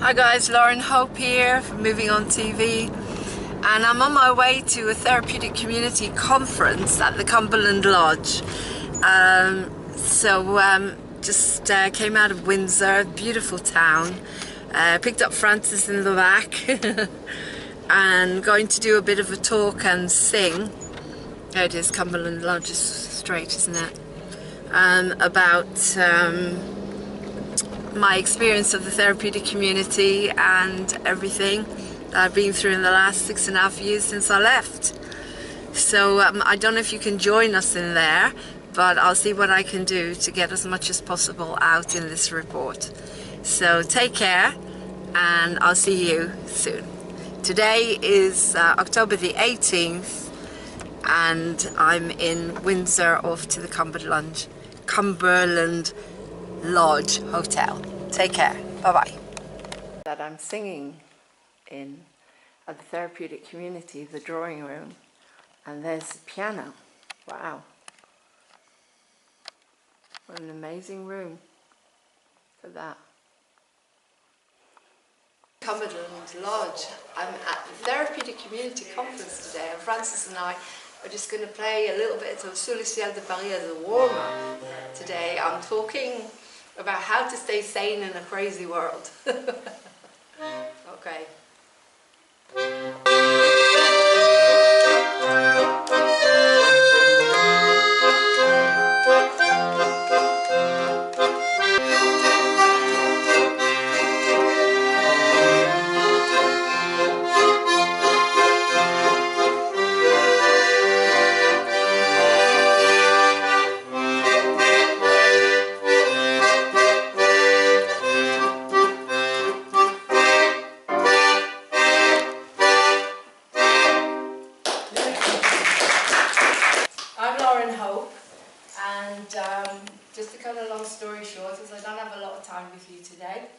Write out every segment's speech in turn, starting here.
Hi guys, Lauren Hope here from Moving On TV, and I'm on my way to a therapeutic community conference at the Cumberland Lodge. Just came out of Windsor, beautiful town, picked up Francis in the back and going to do a bit of a talk and sing. There it is, Cumberland Lodge is straight, isn't it? About my experience of the therapeutic community and everything that I've been through in the last 6.5 years since I left. So I don't know if you can join us in there, but I'll see what I can do to get as much as possible out in this report. So take care, and I'll see you soon. Today is October the 18th, and I'm in Windsor off to the Cumberland Lodge Hotel. Take care. Bye-bye. That I'm singing in at the therapeutic community, the drawing room, and there's the piano. Wow. What an amazing room. Look at that. Cumberland Lodge. I'm at the therapeutic community conference today, and Francis and I are just going to play a little bit of Sous le ciel de Paris as a warm-up. Today I'm talking about how to stay sane in a crazy world. Okay. Just to cut a long story short, as I don't have a lot of time with you today,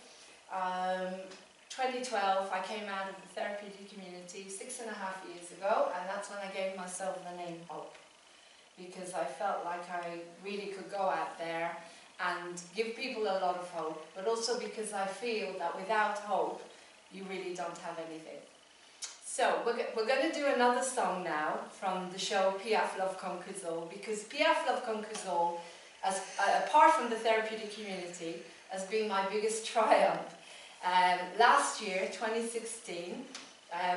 2012 I came out of the therapeutic community 6.5 years ago, and that's when I gave myself the name Hope, because I felt like I really could go out there and give people a lot of hope, but also because I feel that without hope you really don't have anything. So we're going to do another song now from the show Piaf Love Conquers All, because Piaf Love Conquers All, as apart from the therapeutic community, has been my biggest triumph. Last year, 2016,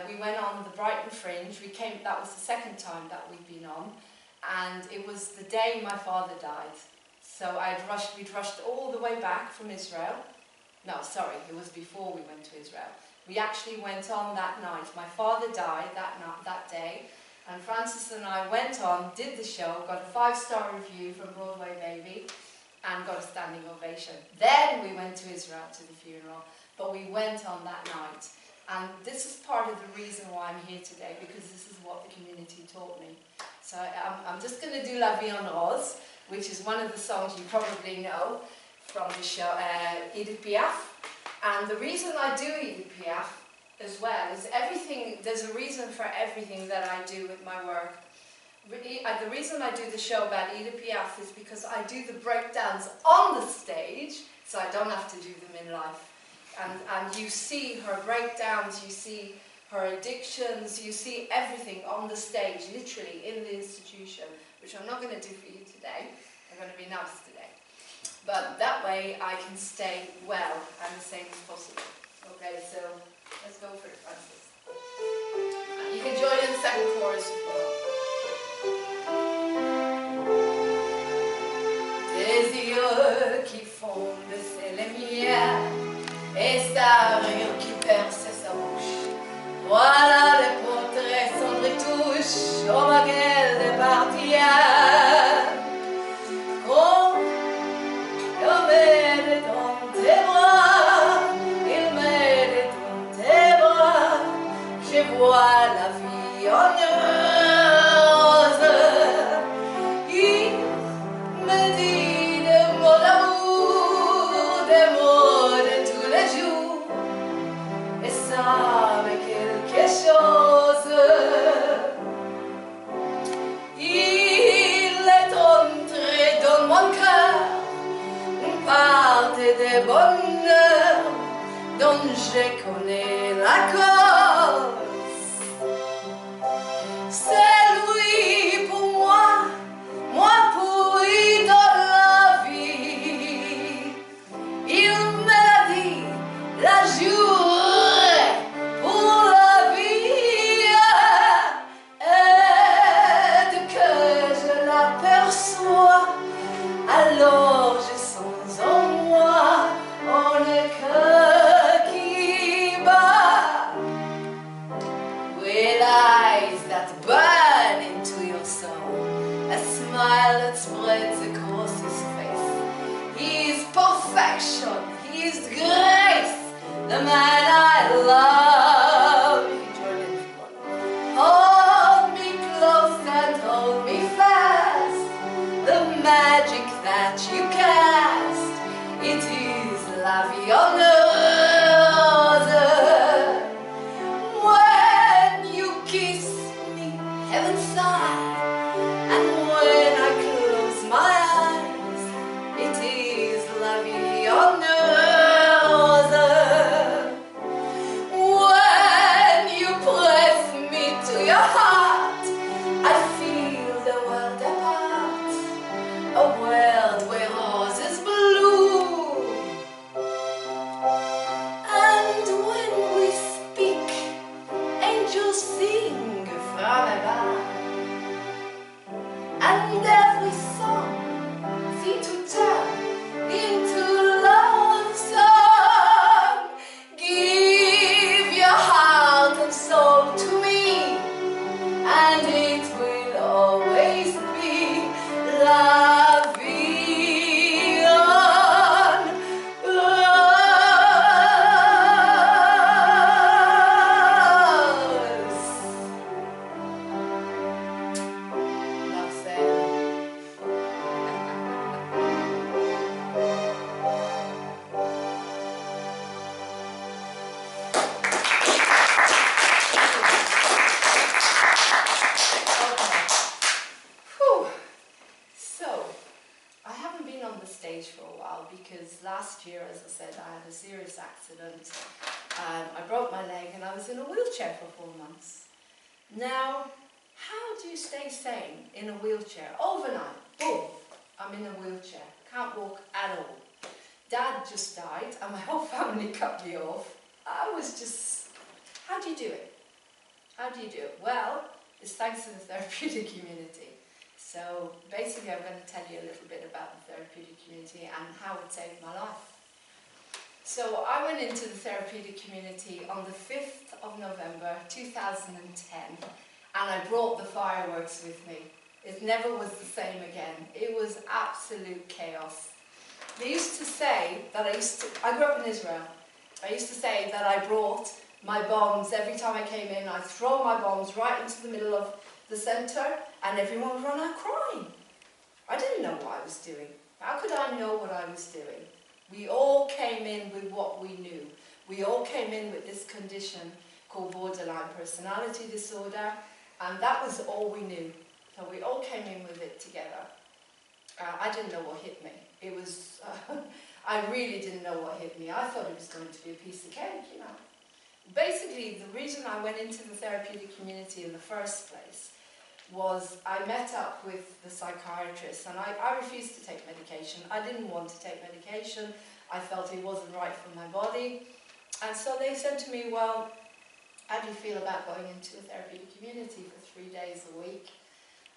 we went on the Brighton Fringe. That was the second time that we've been on, and it was the day my father died. So we'd rushed all the way back from Israel. No, sorry, it was before we went to Israel. We actually went on that night. My father died that day. And Francis and I went on, did the show, got a 5-star review from Broadway Baby, and got a standing ovation. Then we went to Israel to the funeral, but we went on that night. And this is part of the reason why I'm here today, because this is what the community taught me. So I'm just going to do La Vie en Rose, which is one of the songs you probably know from the show, Edith Piaf. And the reason I do Edith Piaf as well is there's a reason for everything that I do with my work. The reason I do the show about Edith Piaf is because I do the breakdowns on the stage, so I don't have to do them in life. And you see her breakdowns, you see her addictions, you see everything on the stage, literally in the institution, which I'm not going to do for you today. I'm going to be nice today. But that way I can stay well and the same as possible. Okay, so let's go for it, Francis. You can join in the second chorus if you want. Des yeux qui font baisser les miens, et sa rire qui perce sa bouche. Voilà les portraits sans retouche au baguette des partiens. Quand il m'aide dans tes bras, il m'aide dans tes bras, je vois la vie en rose. Il me dit des mots d'amour, des mots de tous les jours, et ça met quelque chose. Il est entré dans mon cœur, une part de bonheur, dans dont je connais la cause. C'est lui pour moi, moi pour lui dans la vie. Il me l'a dit, la journée pour la vie. Et dès que je l'aperçois, alors je sens en moi un cœur qui bat. With eyes that burn into your soul, a smile that spreads across his face. He is perfection, he is grace, the man I love. Hold me close and hold me fast. The magic that you cast, it is la vie en rose. When you kiss me, heaven sigh, and when I close my eyes, it is la vie en rose. When you press me to your heart, I feel the world apart, a world where roses bloom. And when we speak, angels sing from above, and every song seems to turn into love song. Give your heart and soul to me, and it will always be la vie en rose. So, I haven't been on the stage for a while because last year, as I said, I had a serious accident. I broke my leg and I was in a wheelchair for 4 months. Now, how do you stay sane in a wheelchair? Overnight, boom, I'm in a wheelchair, can't walk at all. Dad just died and my whole family cut me off. I was just, how do you do it? How do you do it? Well, it's thanks to the therapeutic community. So basically I'm going to tell you a little bit about the therapeutic community and how it saved my life. So I went into the therapeutic community on the 5th of November 2010 and I brought the fireworks with me. It never was the same again. It was absolute chaos. They used to say that I grew up in Israel. I used to say that I brought my bombs every time I came in. I'd throw my bombs right into the middle of the centre and everyone would run out crying. I didn't know what I was doing. How could I know what I was doing? We all came in with what we knew. We all came in with this condition called borderline personality disorder, and that was all we knew. So we all came in with it together. I didn't know what hit me. It was, I really didn't know what hit me. I thought it was going to be a piece of cake, you know. Basically, the reason I went into the therapeutic community in the first place was I met up with the psychiatrist and I refused to take medication. I didn't want to take medication. I felt it wasn't right for my body. And so they said to me, well, how do you feel about going into a therapeutic community for 3 days a week?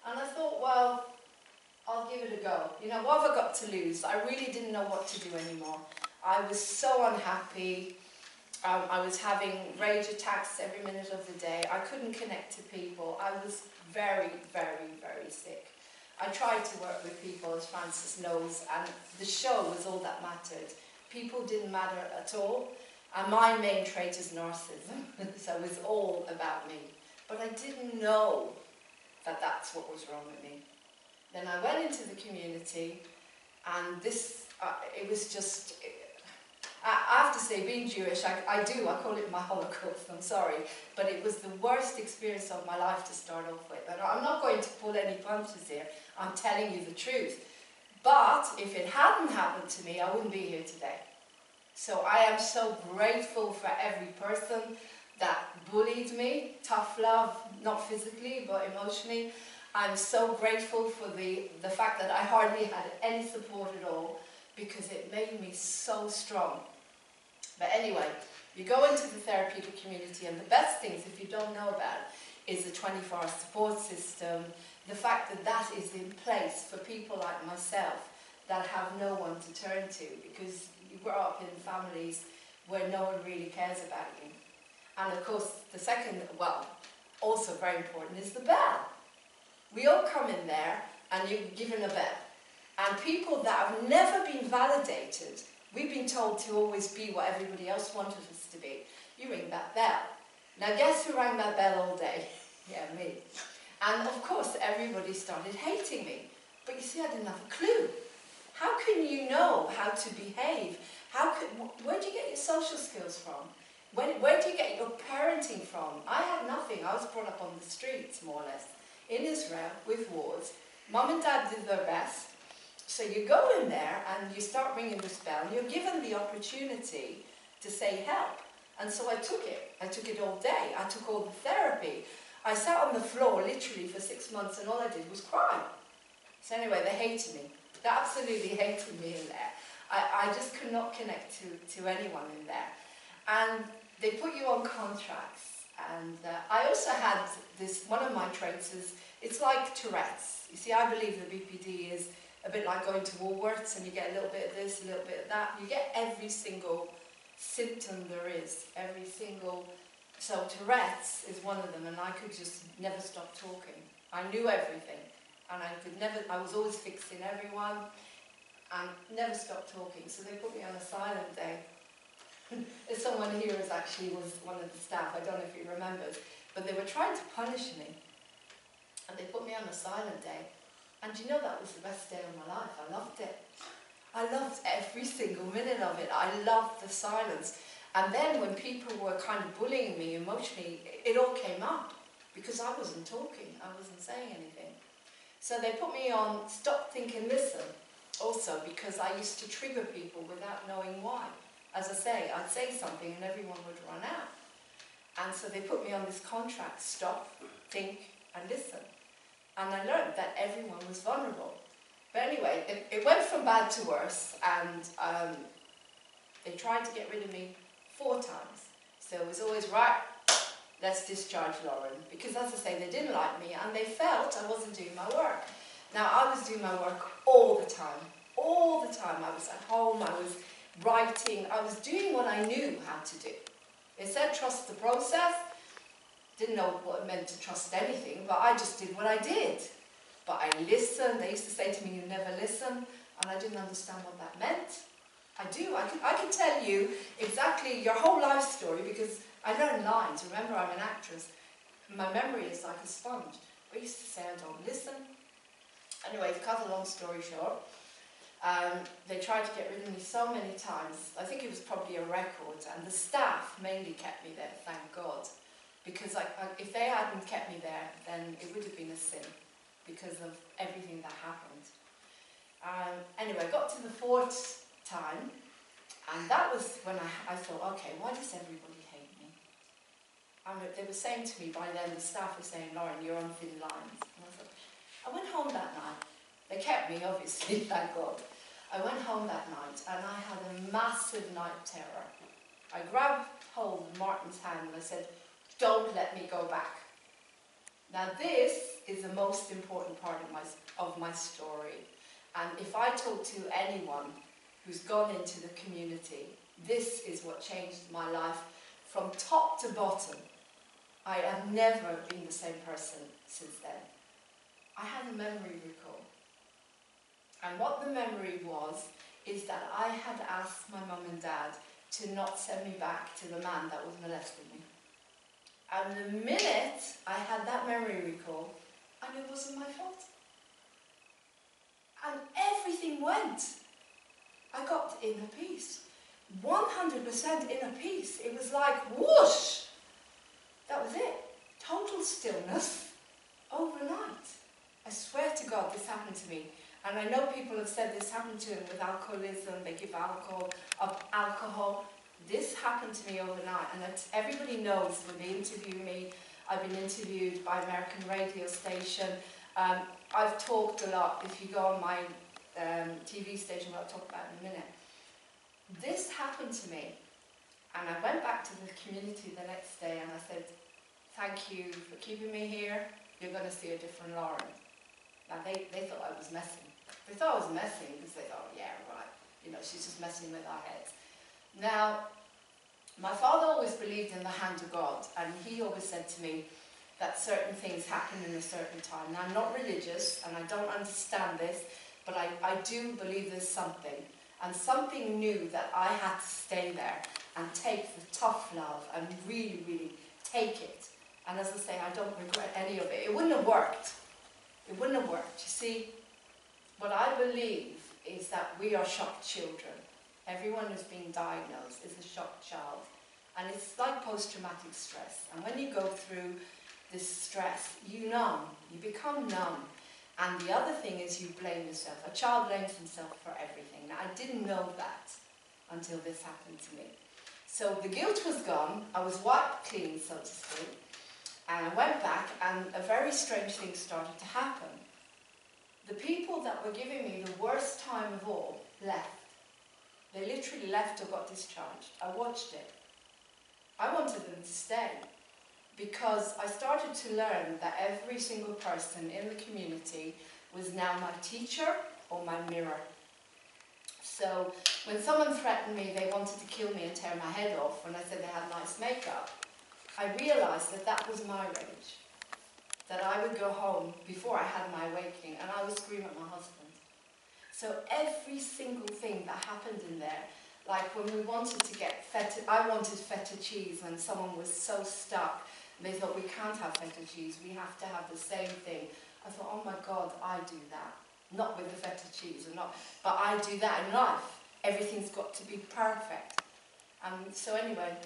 And I thought, well, I'll give it a go. You know, what have I got to lose? I really didn't know what to do anymore. I was so unhappy. I was having rage attacks every minute of the day. I couldn't connect to people. I was very, very, very sick. I tried to work with people, as Francis knows, and the show was all that mattered. People didn't matter at all. And my main trait is narcissism, so it was all about me. But I didn't know that that's what was wrong with me. Then I went into the community, and this, it was just, I have to say, being Jewish, I call it my Holocaust, I'm sorry, but it was the worst experience of my life to start off with. And I'm not going to pull any punches here, I'm telling you the truth. But if it hadn't happened to me, I wouldn't be here today. So I am so grateful for every person that bullied me, tough love, not physically but emotionally. I'm so grateful for the fact that I hardly had any support at all, because it made me so strong. But anyway, you go into the therapeutic community, and the best things, if you don't know about it, is a 24-hour support system. The fact that that is in place for people like myself that have no one to turn to, because you grow up in families where no one really cares about you. And of course, the second, well, also very important, is the bell. We all come in there and you're given a bell. And people that have never been validated, we've been told to always be what everybody else wanted us to be. You ring that bell. Now guess who rang that bell all day? Yeah, me. And of course, everybody started hating me. But you see, I didn't have a clue. How can you know how to behave? Where do you get your social skills from? Where do you get your parenting from? I had nothing. I was brought up on the streets, more or less, in Israel, with wars. Mum and Dad did their best. So you go in there and you start ringing this bell, and you're given the opportunity to say help. And so I took it. I took it all day. I took all the therapy. I sat on the floor literally for 6 months, and all I did was cry. So anyway, they hated me. They absolutely hated me in there. I just could not connect to anyone in there. And they put you on contracts. And I also had this, one of my traits is, it's like Tourette's. You see, I believe the BPD is a bit like going to Woolworths, and you get a little bit of this, a little bit of that. You get every single symptom there is, every single. So Tourette's is one of them, and I could just never stop talking. I knew everything, and I was always fixing everyone, and never stopped talking. So they put me on a silent day. Someone here was one of the staff, I don't know if he remembers, but they were trying to punish me, and they put me on a silent day. And you know, that was the best day of my life. I loved it. I loved every single minute of it. I loved the silence. And then when people were kind of bullying me emotionally, it all came up, because I wasn't talking, I wasn't saying anything. So they put me on stop, think and listen, also because I used to trigger people without knowing why. As I say, I'd say something and everyone would run out. And so they put me on this contract, stop, think and listen. And I learned that everyone was vulnerable. But anyway, it went from bad to worse, and they tried to get rid of me 4 times. So it was always, right, let's discharge Laurene. Because as I say, they didn't like me, and they felt I wasn't doing my work. Now, I was doing my work all the time. All the time. I was at home, I was writing, I was doing what I knew how to do. They said trust the process. Didn't know what it meant to trust anything, but I just did what I did. But I listened. They used to say to me, you never listen, and I didn't understand what that meant. I do. I can tell you exactly your whole life story, because I learn lines. Remember, I'm an actress. My memory is like a sponge. I used to say I don't listen. Anyway, to cut a long story short, they tried to get rid of me so many times. I think it was probably a record, and the staff mainly kept me there, thank God. Because if they hadn't kept me there, then it would have been a sin, because of everything that happened. Anyway, I got to the 4th time, and that was when I thought, okay, why does everybody hate me? And they were saying to me by then, the staff were saying, Laurene, you're on thin lines. And I went home that night. They kept me, obviously, thank God. I went home that night, and I had a massive night terror. I grabbed hold of Martin's hand and I said, don't let me go back. Now this is the most important part of my story. And if I talk to anyone who's gone into the community, this is what changed my life from top to bottom. I have never been the same person since then. I had a memory recall. And what the memory was, is that I had asked my mum and dad to not send me back to the man that was molesting me. And the minute I had that memory recall, I knew it wasn't my fault. And everything went. I got inner peace. 100% inner peace. It was like whoosh. That was it. Total stillness overnight. I swear to God this happened to me. And I know people have said this happened to them with alcoholism, they give alcohol. This happened to me overnight, and everybody knows when they interview me. I've been interviewed by American radio station. I've talked a lot. If you go on my TV station, what I'll talk about in a minute. This happened to me, and I went back to the community the next day and I said, thank you for keeping me here. You're going to see a different Laurene. Now, they thought I was messing. They thought I was messing because they thought, yeah, right, you know, she's just messing with our heads. Now, my father always believed in the hand of God, and he always said to me that certain things happen in a certain time. Now, I'm not religious, and I don't understand this, but I do believe there's something. And something knew that I had to stay there and take the tough love and really, really take it. And as I say, I don't regret any of it. It wouldn't have worked. It wouldn't have worked. You see, what I believe is that we are shocked children. Everyone who's being diagnosed is a shocked child. And it's like post-traumatic stress. And when you go through this stress, you numb. You become numb. And the other thing is you blame yourself. A child blames himself for everything. Now, I didn't know that until this happened to me. So the guilt was gone. I was wiped clean, so to speak. And I went back, and a very strange thing started to happen. The people that were giving me the worst time of all left. They literally left or got discharged. I watched it. I wanted them to stay because I started to learn that every single person in the community was now my teacher or my mirror. So when someone threatened me, they wanted to kill me and tear my head off when I said they had nice makeup, I realised that that was my rage. That I would go home before I had my awakening and I would scream at my husband. So every single thing that happened in there, like when we wanted to get feta, I wanted feta cheese when someone was so stuck. They thought, we can't have feta cheese, we have to have the same thing. I thought, oh my God, I do that. Not with the feta cheese, but I do that in life. Everything's got to be perfect. So anyway,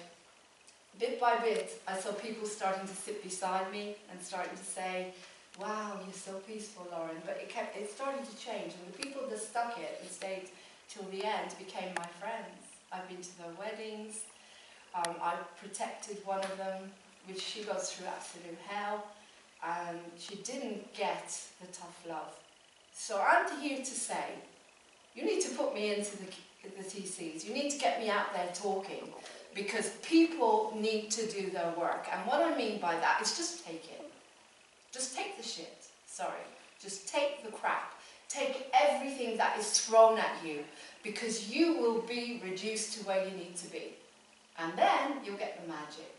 bit by bit, I saw people starting to sit beside me and starting to say, wow, you're so peaceful, Laurene. But it started to change, and the people that stuck it and stayed till the end became my friends. I've been to their weddings. I protected one of them, which she goes through absolute hell, and she didn't get the tough love. So I'm here to say, you need to put me into the TCs. You need to get me out there talking, because people need to do their work. And what I mean by that is just take it. Just take the shit. Sorry. Just take the crap. Take everything that is thrown at you, because you will be reduced to where you need to be. And then you'll get the magic.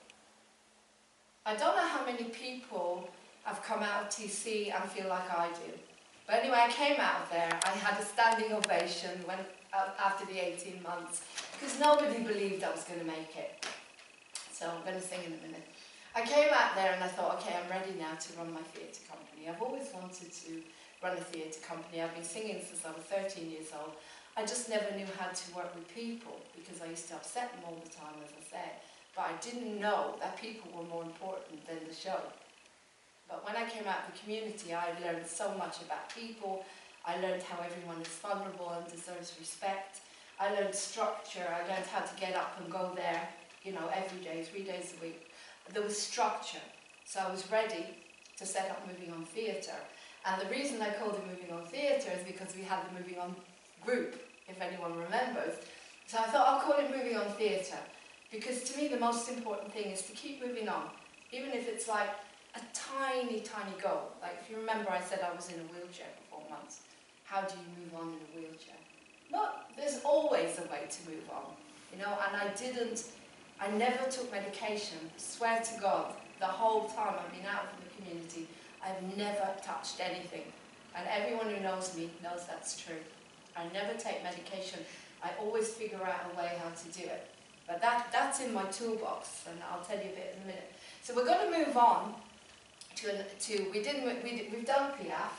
I don't know how many people have come out of TC and feel like I do. But anyway, I came out of there. I had a standing ovation after the 18 months, because nobody believed I was going to make it. So I'm going to sing in a minute. I came out there and I thought, okay, I'm ready now to run my theatre company. I've always wanted to run a theatre company. I've been singing since I was 13 years old. I just never knew how to work with people, because I used to upset them all the time, as I said. But I didn't know that people were more important than the show. But when I came out of the community, I learned so much about people. I learned how everyone is vulnerable and deserves respect. I learned structure. I learned how to get up and go there, you know, every day, 3 days a week. There was structure. So I was ready to set up Moving On Theatre. And the reason I called it Moving On Theatre is because we had the Moving On group, if anyone remembers. So I thought I'll call it Moving On Theatre, because to me the most important thing is to keep moving on, even if it's like a tiny, tiny goal. Like if you remember, I said I was in a wheelchair for 4 months. How do you move on in a wheelchair? Look, there's always a way to move on, you know, and I never took medication, swear to God, the whole time I've been out from the community, I've never touched anything. And everyone who knows me knows that's true. I never take medication. I always figure out a way how to do it. But that's in my toolbox, and I'll tell you a bit in a minute. So we're going to move on we've done Piaf.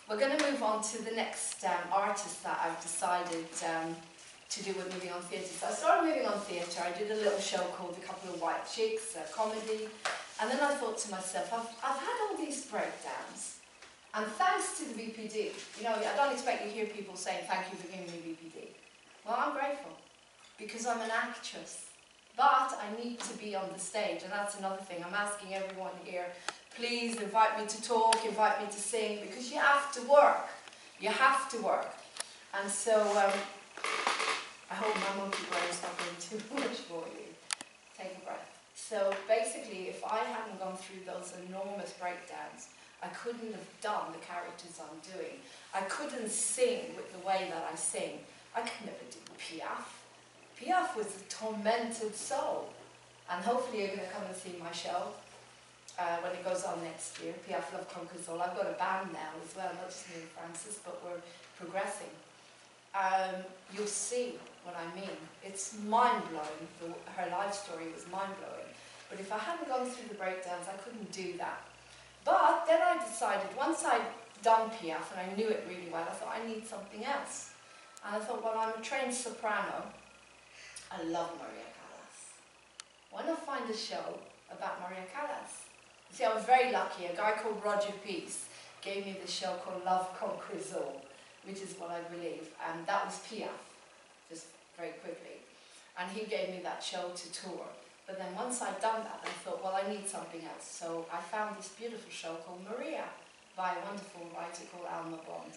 We're going to move on to the next artist that I've decided to do with Moving On Theatre. So I started Moving On Theatre. I did a little show called A Couple of White Chicks, a comedy. And then I thought to myself, I've had all these breakdowns. And thanks to the BPD, you know, I don't expect you to hear people saying, thank you for giving me BPD. Well, I'm grateful, because I'm an actress. But I need to be on the stage, and that's another thing. I'm asking everyone here, please invite me to talk, invite me to sing, because you have to work. You have to work. And so, I hope my monkey brain is not going too much for you. Take a breath. So basically, if I hadn't gone through those enormous breakdowns, I couldn't have done the characters I'm doing. I couldn't sing with the way that I sing. I could never do Piaf. Piaf was a tormented soul. And hopefully you're going to come and see my show when it goes on next year. Piaf Love Conquers All. I've got a band now as well, not just me and Francis, but we're progressing. You'll see what I mean. It's mind-blowing. Her life story was mind-blowing. But if I hadn't gone through the breakdowns, I couldn't do that. But then I decided, once I'd done Piaf and I knew it really well, I thought I need something else. And I thought, well, I'm a trained soprano. I love Maria Callas. Why not find a show about Maria Callas? You see, I was very lucky. A guy called Roger Peace gave me this show called Love Conquers All, which is what I believe. And that was Piaf, just very quickly. And he gave me that show to tour. But then once I'd done that, I thought, well, I need something else. So I found this beautiful show called Maria by a wonderful writer called Alma Bond.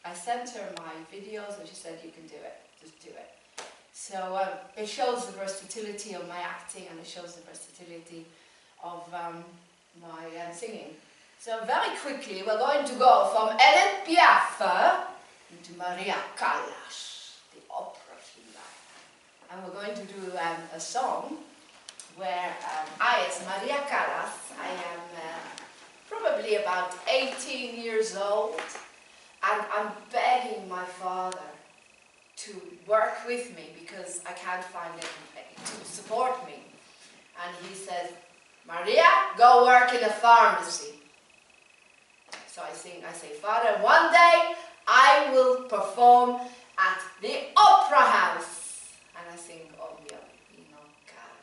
I sent her my videos and she said, you can do it, just do it. So it shows the versatility of my acting and it shows the versatility of my singing. So very quickly we're going to go from Edith Piaf into Maria Callas, the opera singer. And we're going to do a song where I, as Maria Callas, I am probably about 18 years old, and I'm begging my father to work with me because I can't find anything to support me. And he says, Maria, go work in a pharmacy. So I say, Father, one day I will perform at the Opera House. And I sing, oh, mio pino caro.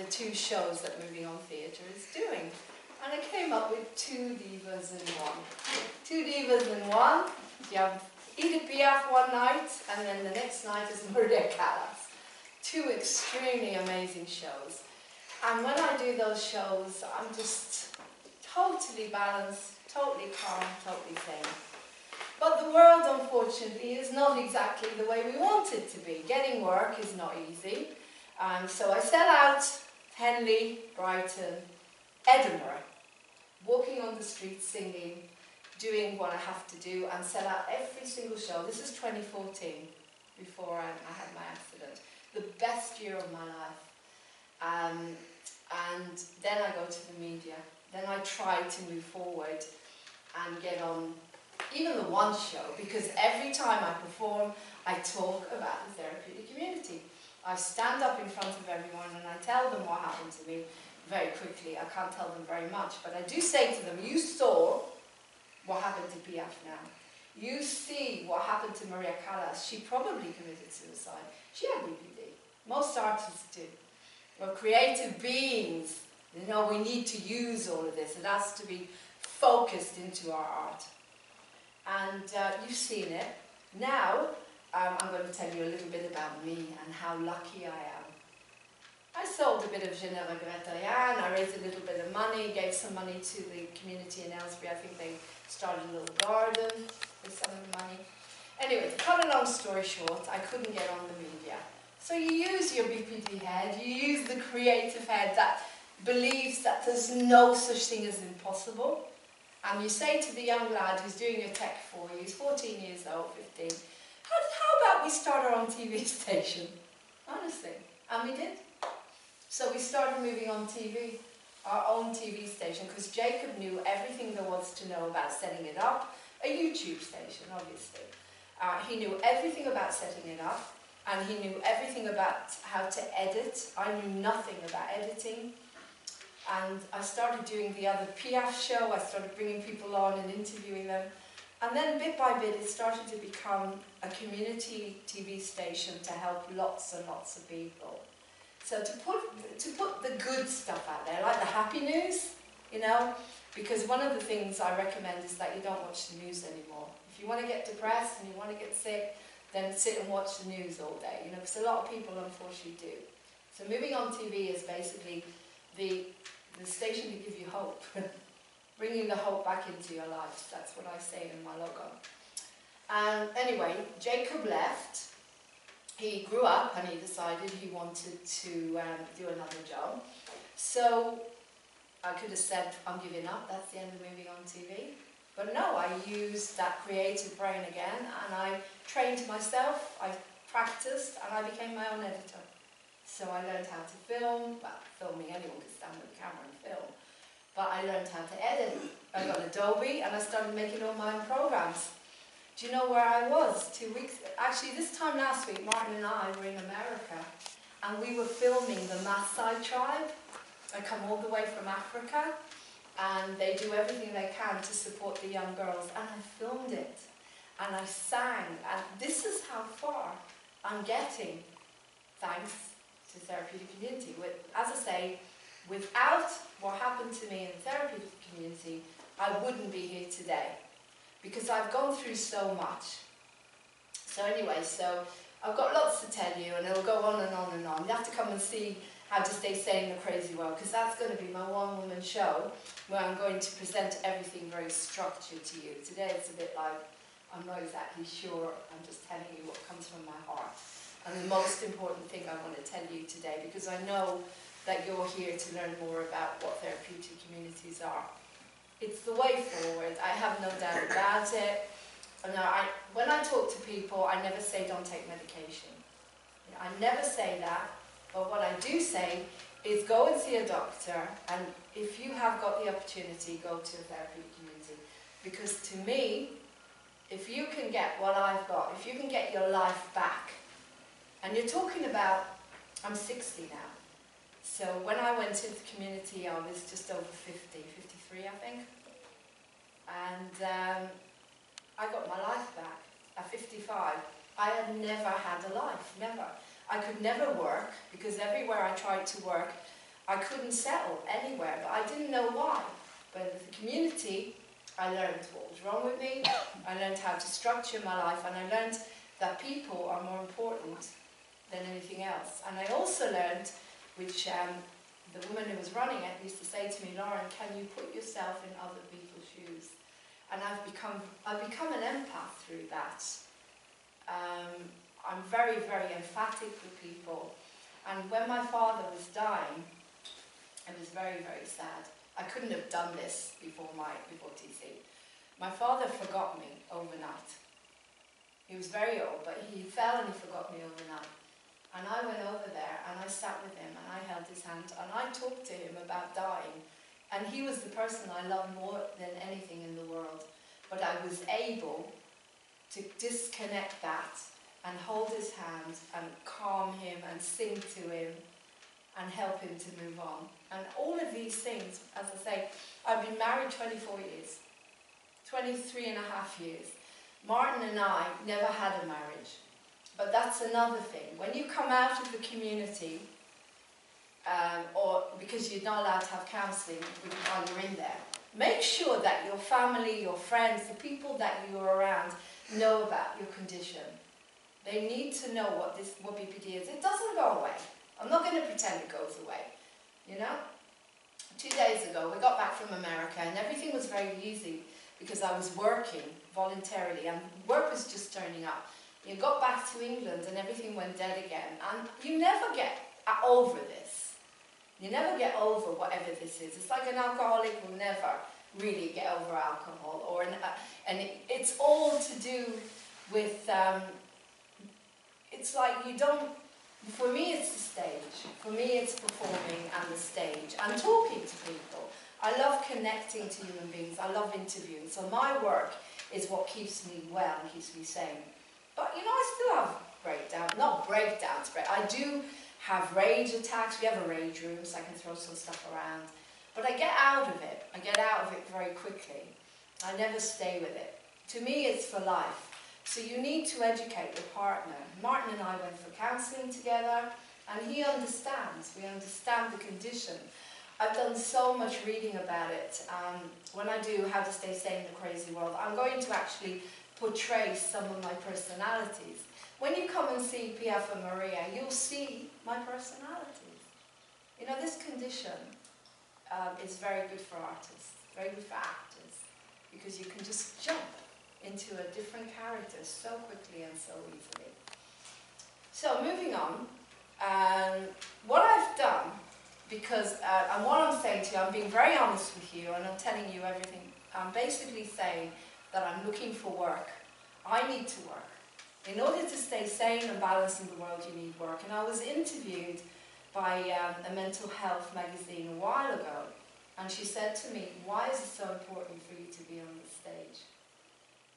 Two shows that Moving On Theatre is doing. And I came up with two divas in one. Two divas in one. You have Edith Piaf one night, and then the next night is Maria Callas. Two extremely amazing shows. And when I do those shows, I'm just totally balanced, totally calm, totally sane. But the world, unfortunately, is not exactly the way we want it to be. Getting work is not easy. So I set out Henley, Brighton, Edinburgh, walking on the streets singing, doing what I have to do and sell out every single show. This is 2014, before I had my accident. The best year of my life. And then I go to the media. Then I try to move forward and get on even the one show, because every time I perform, I talk about the therapeutic community. I stand up in front of everyone and I tell them what happened to me very quickly. I can't tell them very much, but I do say to them, you saw what happened to Piaf now. You see what happened to Maria Callas. She probably committed suicide. She had BPD. Most artists do. We're creative beings. You know, we need to use all of this. It has to be focused into our art. And you've seen it. Now, I'm going to tell you a little bit about me and how lucky I am. I sold a bit of Je ne regrette rien. I raised a little bit of money, gave some money to the community in Alsbury. I think they started a little garden with some of the money. Anyway, to cut a long story short, I couldn't get on the media. So you use your BPD head, you use the creative head that believes that there's no such thing as impossible. And you say to the young lad who's doing your tech for you, he's 14 years old, 15, how about we start our own TV station? Honestly. And we did. So we started moving on TV, our own TV station, because Jacob knew everything there was to know about setting it up. A YouTube station, obviously. He knew everything about setting it up, and he knew everything about how to edit. I knew nothing about editing. And I started doing the other Piaf show. I started bringing people on and interviewing them. And then bit by bit, it started to become a community TV station to help lots and lots of people. So to put the good stuff out there, like the happy news, you know, because one of the things I recommend is that you don't watch the news anymore. If you want to get depressed and you want to get sick, then sit and watch the news all day, you know, because a lot of people unfortunately do. So moving on TV is basically the station to give you hope, bringing the hope back into your life. That's what I say in my logo. And anyway, Jacob left. He grew up and he decided he wanted to do another job. So I could have said, I'm giving up, that's the end of moving on TV. But no, I used that creative brain again and I trained myself, I practiced, and I became my own editor. So I learned how to film, well, filming anyone could stand with a camera and film. But I learned how to edit. I got Adobe and I started making all my own programs. Do you know where I was 2 weeks? Actually, this time last week, Martin and I were in America and we were filming the Maasai tribe. I come all the way from Africa and they do everything they can to support the young girls, and I filmed it and I sang, and this is how far I'm getting thanks to the therapeutic community. As I say, without what happened to me in the therapeutic community, I wouldn't be here today, because I've gone through so much. So anyway, so I've got lots to tell you, and it'll go on and on and on. You have to come and see how to stay sane in the crazy world, because that's going to be my one-woman show, where I'm going to present everything very structured to you. Today it's a bit like, I'm not exactly sure, I'm just telling you what comes from my heart. And the most important thing I want to tell you today, because I know that you're here to learn more about what therapeutic communities are. It's the way forward, I have no doubt about it. When I talk to people, I never say don't take medication. I never say that, but what I do say is go and see a doctor, and if you have got the opportunity, go to a therapeutic community. Because to me, if you can get what I've got, if you can get your life back, and you're talking about, I'm 60 now, so when I went into the community I was just over 50, 53 I think, and I got my life back at 55. I had never had a life, never. I could never work, because everywhere I tried to work, I couldn't settle anywhere, but I didn't know why. But in the community, I learned what was wrong with me, I learned how to structure my life, and I learned that people are more important than anything else. And I also learned, which the woman who was running it used to say to me, Laurene, can you put yourself in other people's shoes? And I've become an empath through that. I'm very, very emphatic with people. And when my father was dying, it was very, very sad. I couldn't have done this before TC. My father forgot me overnight. He was very old, but he fell and he forgot me overnight. And I went over there and I sat with him and I held his hand and I talked to him about dying. And he was the person I loved more than anything in the world. But I was able to disconnect that and hold his hand and calm him and sing to him and help him to move on. And all of these things, as I say, I've been married 24 years, 23 and a half years. Martin and I never had a marriage. But that's another thing. When you come out of the community, or because you're not allowed to have counselling while you're in there, make sure that your family, your friends, the people that you're around know about your condition. They need to know what BPD is. It doesn't go away. I'm not going to pretend it goes away. You know? 2 days ago, we got back from America and everything was very easy because I was working voluntarily and work was just turning up. You got back to England and everything went dead again. And you never get over this. You never get over whatever this is. It's like an alcoholic will never really get over alcohol. It's all to do with, it's like you don't, for me it's the stage. For me it's performing and the stage and talking to people. I love connecting to human beings. I love interviewing. So my work is what keeps me well and keeps me sane. But you know, I still have breakdowns, not breakdowns, but I do have rage attacks. We have a rage room, so I can throw some stuff around. But I get out of it. I get out of it very quickly. I never stay with it. To me, it's for life. So you need to educate your partner. Martin and I went for counselling together, and he understands. We understand the condition. I've done so much reading about it. When I do How to Stay Sane in the Crazy World, I'm going to actually portray some of my personalities. When you come and see Piaf and Maria, you'll see my personalities. You know, this condition is very good for artists, very good for actors, because you can just jump into a different character so quickly and so easily. So moving on, what I've done, because, and what I'm saying to you, I'm being very honest with you and I'm telling you everything. I'm basically saying that I'm looking for work. I need to work. In order to stay sane and balanced in the world, you need work. And I was interviewed by a mental health magazine a while ago, and she said to me, why is it so important for you to be on the stage?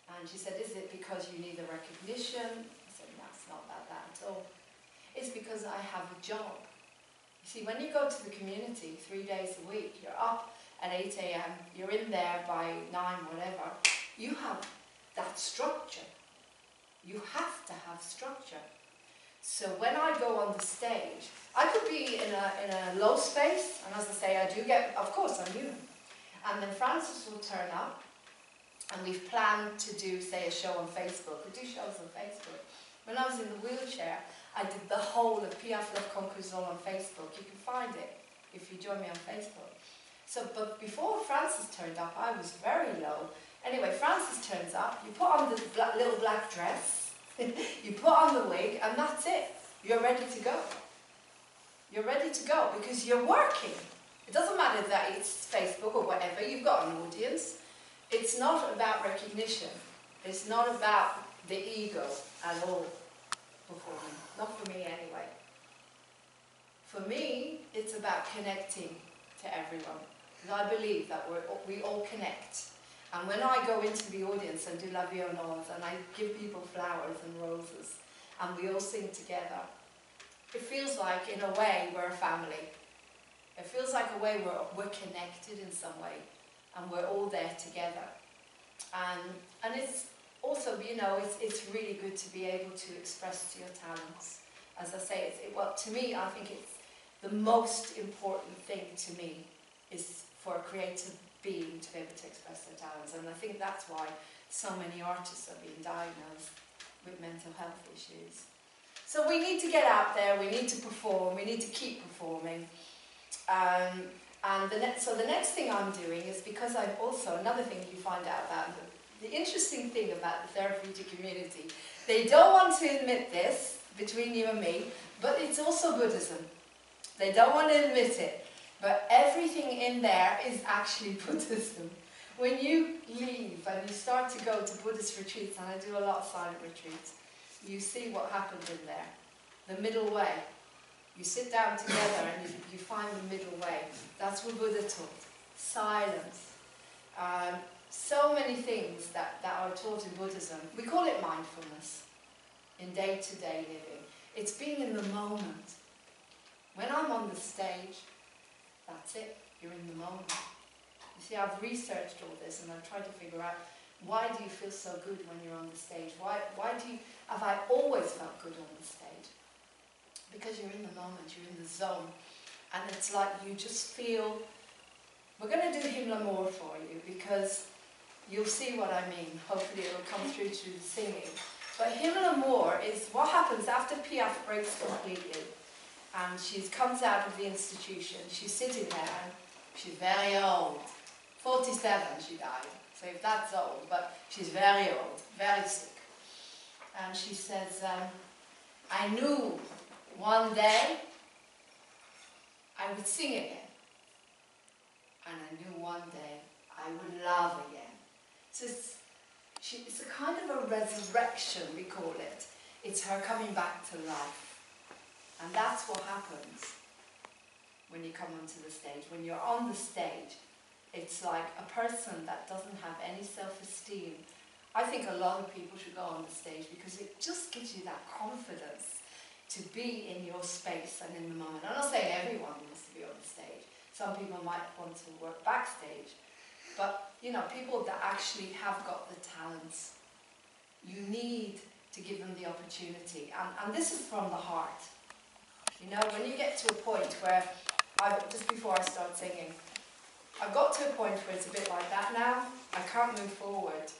And she said, is it because you need the recognition? I said, no, it's not about that at all. It's because I have a job. You see, when you go to the community 3 days a week, you're up at 8 a.m., you're in there by 9, whatever, you have that structure. You have to have structure. So when I go on the stage, I could be in a low space, and as I say, I do get, of course, I'm human. And then Francis will turn up, and we've planned to do, say, a show on Facebook. We do shows on Facebook. When I was in the wheelchair, I did the whole of Piaf Love Conquers All on Facebook. You can find it if you join me on Facebook. So, but before Francis turned up, I was very low. Anyway, Francis turns up, you put on the little black dress, you put on the wig, and that's it. You're ready to go. You're ready to go because you're working. It doesn't matter that it's Facebook or whatever, you've got an audience. It's not about recognition. It's not about the ego at all, performing. Not for me anyway. For me, it's about connecting to everyone. Because I believe that we all connect. And when I go into the audience and do La Vie aux Nonnes, and I give people flowers and roses, and we all sing together, it feels like, in a way, we're a family. It feels like a way we're connected in some way, and we're all there together. And it's also, you know, it's really good to be able to express your talents. As I say, well, to me, I think it's the most important thing to me is for a creative being to be able to express their talents. And I think that's why so many artists are being diagnosed with mental health issues. So we need to get out there, we need to perform, we need to keep performing. So the next thing I'm doing is, because I'm also, another thing you find out about, the interesting thing about the therapeutic community, they don't want to admit this, between you and me, but it's also Buddhism. They don't want to admit it. But everything in there is actually Buddhism. When you leave and you start to go to Buddhist retreats, and I do a lot of silent retreats, you see what happens in there. The middle way. You sit down together and you find the middle way. That's what Buddha taught. Silence. So many things that are taught in Buddhism. We call it mindfulness in day-to-day living. It's being in the moment. When I'm on the stage, that's it. You're in the moment. You see, I've researched all this and I've tried to figure out, why do you feel so good when you're on the stage? Why have I always felt good on the stage? Because you're in the moment, you're in the zone. And it's like you just feel, we're going to do Him L'amour for you because you'll see what I mean. Hopefully it'll come through the singing. But Him L'amour is what happens after Piaf breaks completely. And she comes out of the institution, she's sitting there, and she's very old. 47 she died, so if that's old, but she's very old, very sick. And she says, I knew one day I would sing again. And I knew one day I would love again. So it's a kind of a resurrection, we call it. It's her coming back to life. And that's what happens when you come onto the stage. When you're on the stage, it's like a person that doesn't have any self-esteem. I think a lot of people should go on the stage because it just gives you that confidence to be in your space and in the moment. I'm not saying everyone needs to be on the stage. Some people might want to work backstage. But, you know, people that actually have got the talents, you need to give them the opportunity. And this is from the heart. You know, when you get to a point where, just before I start singing, I've got to a point where it's a bit like that now. I can't move forward.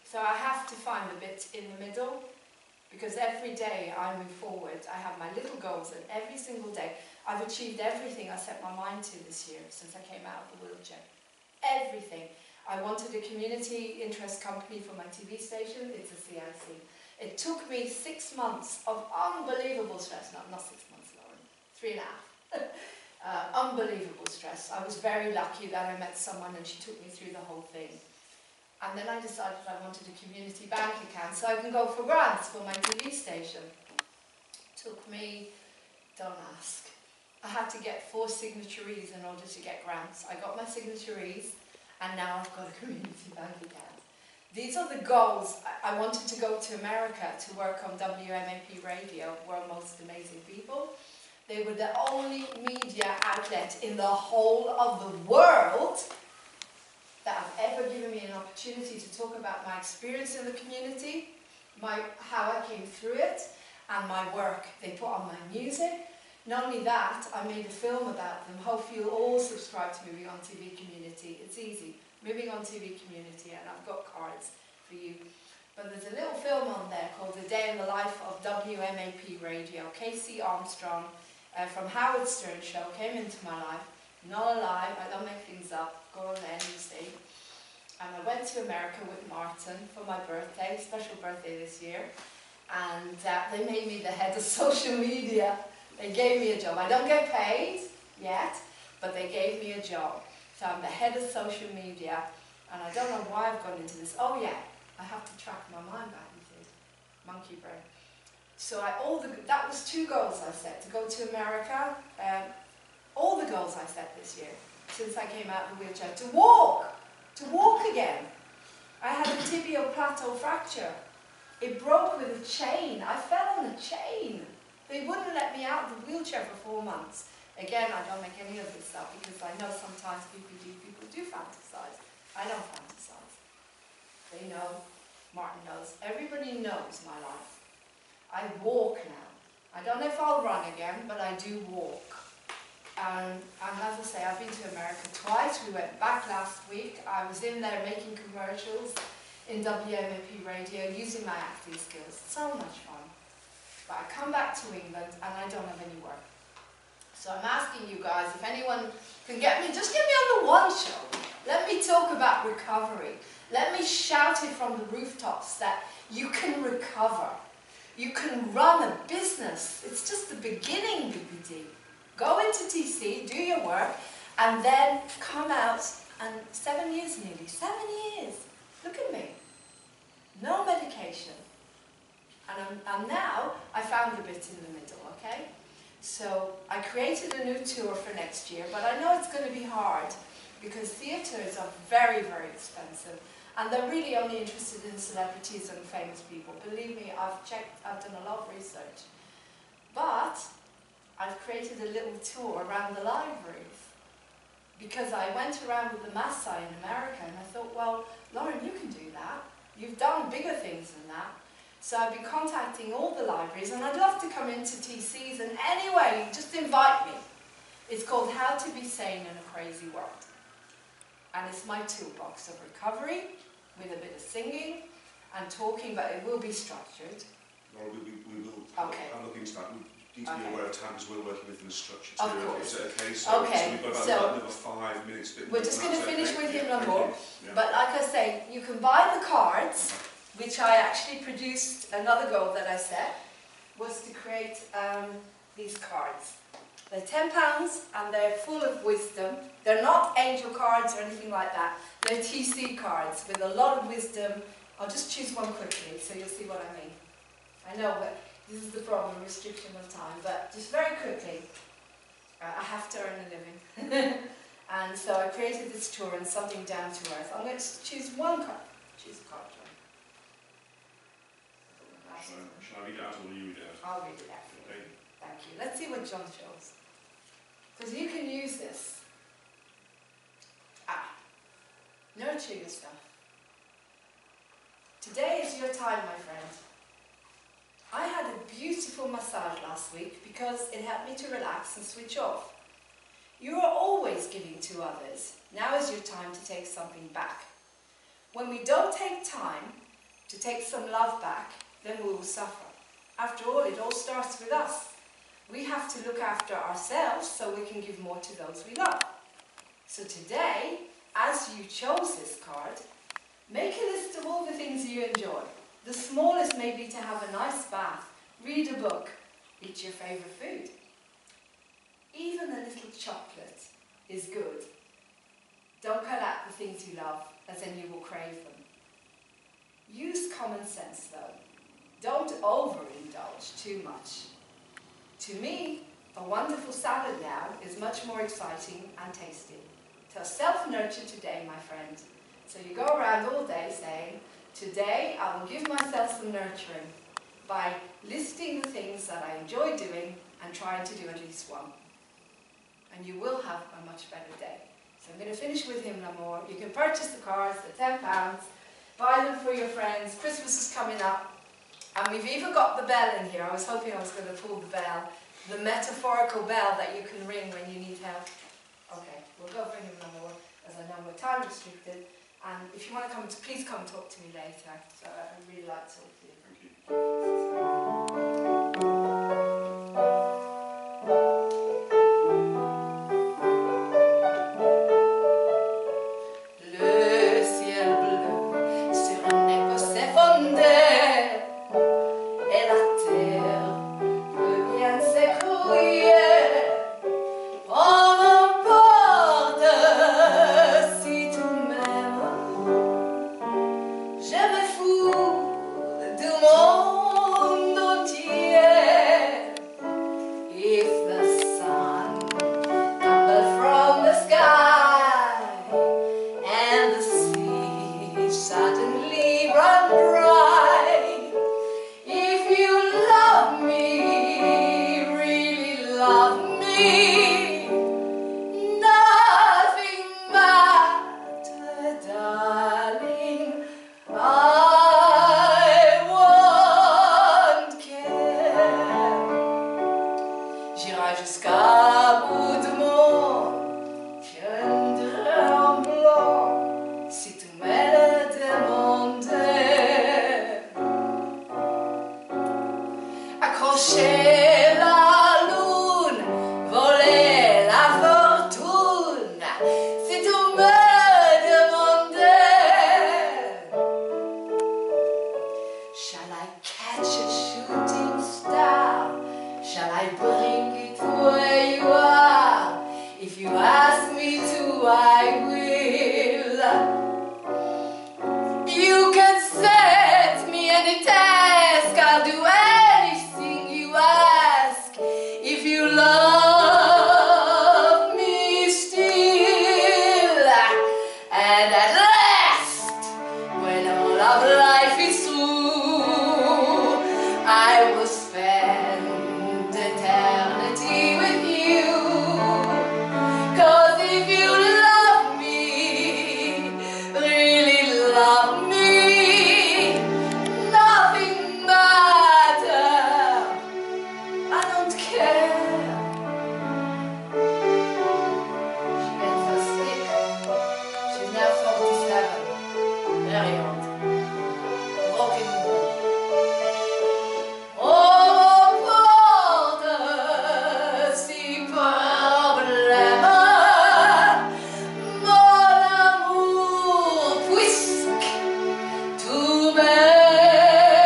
So I have to find the bit in the middle, because every day I move forward. I have my little goals, and every single day I've achieved everything I set my mind to this year since I came out of the wheelchair. Everything. I wanted a community interest company for my TV station. It's a CIC. It took me 6 months of unbelievable stress. Not 6 months, Laurene. 3.5. Unbelievable stress. I was very lucky that I met someone and she took me through the whole thing. And then I decided I wanted a community bank account so I can go for grants for my TV station. Took me, don't ask. I had to get 4 signatories in order to get grants. I got my signatories and now I've got a community bank account. These are the goals. I wanted to go to America to work on WMAP Radio, World Most Amazing People. They were the only media outlet in the whole of the world that have ever given me an opportunity to talk about my experience in the community, how I came through it, and my work. They put on my music. Not only that, I made a film about them. Hopefully you'll all subscribe to Moving On TV Community. It's easy. Moving On TV Community, and I've got cards for you. But there's a little film on there called The Day in the Life of WMAP Radio. Casey Armstrong from Howard Stern Show came into my life. Not a lie, I don't make things up. Go on there and you see. And I went to America with Martin for my birthday, special birthday this year. And they made me the head of social media. They gave me a job. I don't get paid yet, but they gave me a job. So I'm the head of social media, and I don't know why I've gone into this. Oh yeah, I have to track my mind back, you see. Monkey brain. So that was 2 goals I set, to go to America. All the goals I set this year, since I came out of the wheelchair, to walk again. I had a tibial plateau fracture. It broke with a chain. I fell on a chain. They wouldn't let me out of the wheelchair for 4 months. Again, I don't make any of this up because I know sometimes people do fantasize. I don't fantasize. They know, Martin knows, everybody knows my life. I walk now. I don't know if I'll run again, but I do walk. And as I say, I've been to America twice. We went back last week. I was in there making commercials in WMAP radio, using my acting skills. So much fun. But I come back to England and I don't have any work. So I'm asking you guys, if anyone can get me, just get me on the one show. Let me talk about recovery. Let me shout it from the rooftops that you can recover. You can run a business. It's just the beginning, BBD. Go into TC, do your work, and then come out, and 7 years nearly, 7 years. Look at me. No medication. And now, I found a bit in the middle, okay? So, I created a new tour for next year, but I know it's going to be hard, because theatres are very, very expensive. And they're really only interested in celebrities and famous people. Believe me, I've checked, I've done a lot of research. But I've created a little tour around the libraries. Because I went around with the Maasai in America and I thought, well, Lauren, you can do that. You've done bigger things than that. So I've been contacting all the libraries and I'd love to come into TCs, and anyway, just invite me. It's called How to Be Sane in a Crazy World. And it's my toolbox of recovery, with a bit of singing and talking, but it will be structured. Laura, we will okay. have a look into that. We need to be aware of time because we're working within a structure too. Of course. Is that okay? So we've got about another 5 minutes. We're just going to finish with him no more. Yeah. But like I say, you can buy the cards, which I actually produced. Another goal that I set was to create these cards. They're £10 and they're full of wisdom. They're not angel cards or anything like that. They're TC cards with a lot of wisdom. I'll just choose one quickly so you'll see what I mean. I know, but this is the problem, restriction of time. But just very quickly, I have to earn a living. And so I created this tour and something down to earth. I'm going to choose one card. Choose a card, John. Shall I read it out or will you read it out? I'll read it out. Okay. Thank you. Let's see what John shows. Because you can use this. Nurture yourself. Today is your time, my friend. I had a beautiful massage last week because it helped me to relax and switch off. You are always giving to others. Now is your time to take something back. When we don't take time to take some love back, then we will suffer. After all, it all starts with us. We have to look after ourselves so we can give more to those we love. So today, as you chose this card, make a list of all the things you enjoy. The smallest may be to have a nice bath, read a book, eat your favourite food. Even a little chocolate is good. Don't cut out the things you love, as then you will crave them. Use common sense though. Don't overindulge too much. To me, a wonderful salad now is much more exciting and tasty. So self-nurture today, my friend. So you go around all day saying, today I will give myself some nurturing by listing the things that I enjoy doing and trying to do at least one. And you will have a much better day. So I'm going to finish with him no more. You can purchase the cards, they're £10, buy them for your friends. Christmas is coming up. And we've even got the bell in here. I was hoping I was going to pull the bell. The metaphorical bell that you can ring when you need help. Okay, we'll go for him no more, as I know we're time restricted. And if you want to come, please come talk to me later. So I'd really like to talk to you. Thank you. Le ciel bleu sur un Écossais fondait et la terre peut bien s'écrouiller. Je me fous du monde entier. any task, I'll do anything you ask. If you love me still, and at last, when all of life is through, I will spend eternity with you. 'Cause if you love me, really love me, nothing matters. I don't care. She gets so sick. She's now 47. Very old. Broken. Oh, porte si problème, mon amour, puisque tu m'aimes.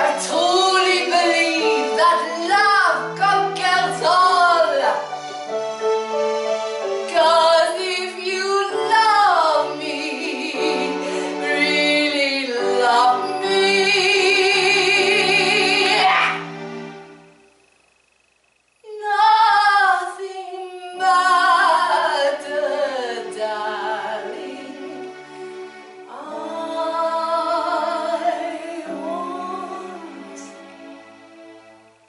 I truly believe that love conquers all. 'Cause if you love me, really love me, nothing matters, darling. I won't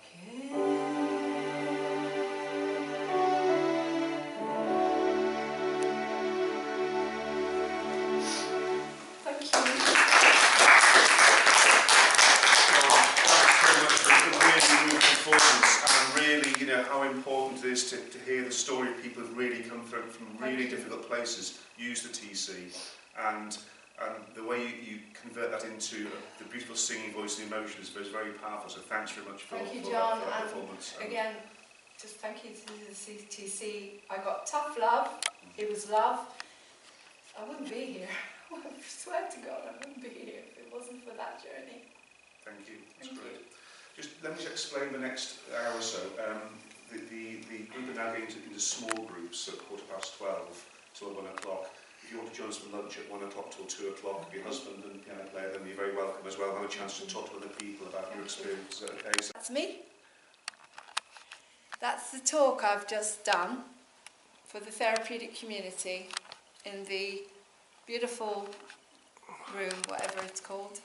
care. Thank you. Performance, and really, you know, how important it is to hear the story of people who've really come from really difficult places, use the TC, and the way you convert that into the beautiful singing voice and emotion is very powerful. So thanks very much for, Thank you, for John, that and performance. again, just thank you to the CTC. I got tough love. It was love. I wouldn't be here. I swear to God, I wouldn't be here if it wasn't for that journey. Thank you. That's Thank great. you. Just let me just explain the next hour or so. The group are now going into small groups at 12:15 till 1 o'clock. If you want to join us for lunch at 1 o'clock till 2 o'clock, your husband and piano player, then you're very welcome as well. Have a chance to talk to other people about your experience. Okay, so That's me. That's the talk I've just done for the therapeutic community in the beautiful room, whatever it's called.